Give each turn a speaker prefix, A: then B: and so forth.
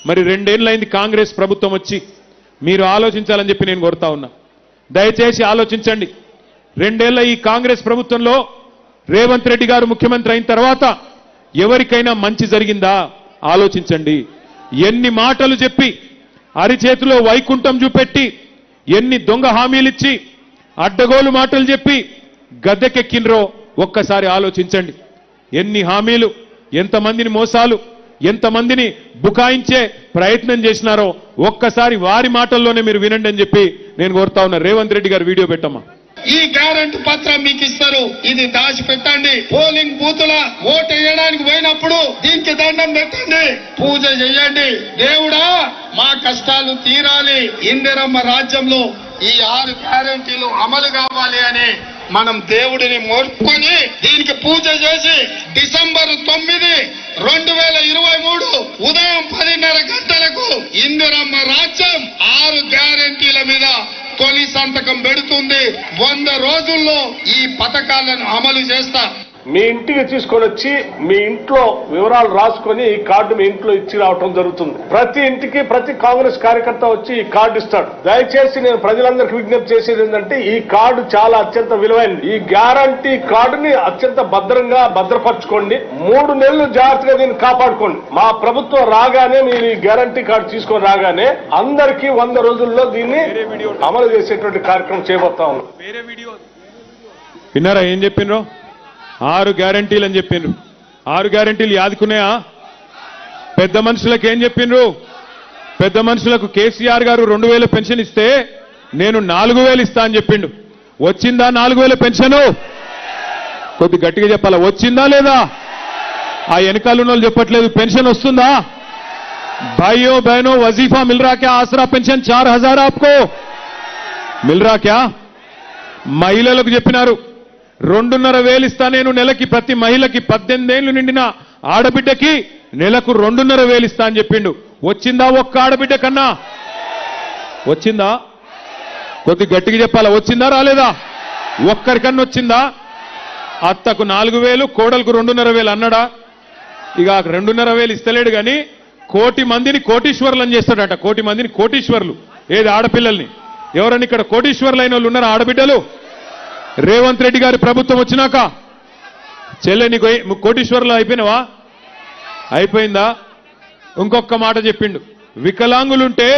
A: మరి 2 ఏళ్లైంది కాంగ్రెస్ ప్రభుత్వం వచ్చి. మీరు ఆలోచించాలని చెప్పి నేను కోరుతా ఉన్నా. దయచేసి ఆలోచించండి. 2 ఏళ్ల ఈ కాంగ్రెస్ ప్రభుత్వంలో రేవంత్ రెడ్డి గారు ముఖ్యమంత్రి అయిన తర్వాత ఎవరికైనా మంచి జరిగిందా ఆలోచించండి. ఎన్ని మాటలు చెప్పి అరిచేతిలో వైకుంఠం చూపెట్టి ఎన్ని దొంగ హామీలిచ్చి అడ్డగోలు మాటలు చెప్పి గద్దెకెక్కినరో ఒక్కసారి ఆలోచించండి. ఎన్ని హామీలు, ఎంతమందిని మోసాలు, ఎంతమందిని బుకాయించే ప్రయత్నం చేసినారో ఒక్కసారి వారి మాటల్లోనే మీరు వినండి అని చెప్పి నేను కోరుతా ఉన్నా. రేవంత్ రెడ్డి గారు వీడియో పెట్టమ్మా.
B: ఈ గ్యారంటీ పత్రం మీకు ఇస్తారు, ఇది దాచి పెట్టండి. పోలింగ్ బూతుల ఓటు వేయడానికి పోయినప్పుడు దీనికి దండం పెట్టండి, పూజ చేయండి. దేవుడా మా కష్టాలు తీరాలి, ఇందిరమ్మ రాజ్యంలో ఈ 6 గ్యారంటీలు అమలు కావాలి అని మనం దేవుడిని మొక్కుకొని దీనికి పూజ చేసి డిసెంబర్ 9, 2023 ఉదయం 10:30 గంటలకు ఇందిరమ్మ రాజ్యం 6 గ్యారంటీల మీద తొలి సంతకం పెడుతుంది. 100 రోజుల్లో ఈ పథకాలను అమలు చేస్తా.
C: మీ ఇంటికి తీసుకొని వచ్చి మీ ఇంట్లో వివరాలు రాసుకొని ఈ కార్డు మీ ఇంట్లో ఇచ్చి రావటం జరుగుతుంది. ప్రతి ఇంటికి ప్రతి కాంగ్రెస్ కార్యకర్త వచ్చి ఈ కార్డు ఇస్తాడు. దయచేసి నేను ప్రజలందరికీ విజ్ఞప్తి చేసేది ఏంటంటే ఈ కార్డు చాలా అత్యంత విలువైనది. ఈ గ్యారంటీ కార్డుని అత్యంత భద్రంగా భద్రపరచుకోండి. 3 నెలలు జాగ్రత్తగా దీన్ని కాపాడుకోండి. మా ప్రభుత్వం రాగానే మీరు ఈ గ్యారంటీ కార్డు తీసుకొని రాగానే అందరికీ 100 రోజుల్లో దీన్ని అమలు చేసేటువంటి కార్యక్రమం చేయబోతా ఉన్నాం.
A: విన్నారా ఏం చెప్పినరో? 6 గ్యారంటీలు అని చెప్పిండ్రు. 6 గ్యారంటీలు యాదుకున్నాయా? పెద్ద మనుషులకు ఏం చెప్పిండ్రు? పెద్ద మనుషులకు కేసీఆర్ గారు 2000 పెన్షన్ ఇస్తే నేను 4000 ఇస్తా అని చెప్పిండు. వచ్చిందా 4000 పెన్షను? కొద్ది గట్టిగా చెప్పాలా, వచ్చిందా లేదా? ఆ వెనకాల ఉన్న వాళ్ళు చెప్పట్లేదు. పెన్షన్ వస్తుందా? भाइयों बहनों वजीफा मिल रहा क्या? आसरा पेंशन 4000 आपको मिल रहा क्या? మహిళలకు చెప్పినారు 2,500 ఇస్తా నేను నెలకి, ప్రతి మహిళకి 18 ఏళ్లు నిండిన ఆడబిడ్డకి నెలకు 2,500 ఇస్తా అని చెప్పిండు. వచ్చిందా ఒక్క ఆడబిడ్డ కన్నా? వచ్చిందా? కొద్ది గట్టిగా చెప్పాలా, వచ్చిందా రాలేదా? ఒక్కరికన్నా వచ్చిందా? అత్తకు 4,000, కోడలకు 2,500 అన్నాడా? ఇక 2,500 ఇస్తలేడు కానీ 1,00,00,000 మందిని కోటీశ్వర్లను చేస్తాడట. 1,00,00,000 మందిని కోటీశ్వర్లు. ఏది ఆడపిల్లల్ని? ఎవరన్నా ఇక్కడ కోటీశ్వర్లు అయిన వాళ్ళు ఉన్నారా ఆడబిడ్డలు? రేవంత్ రెడ్డి గారి ప్రభుత్వం వచ్చినాక చెల్లె నీకు కోటీశ్వర్లు అయిపోయినావా? అయిపోయిందా? ఇంకొక మాట చెప్పిండు, వికలాంగులుంటే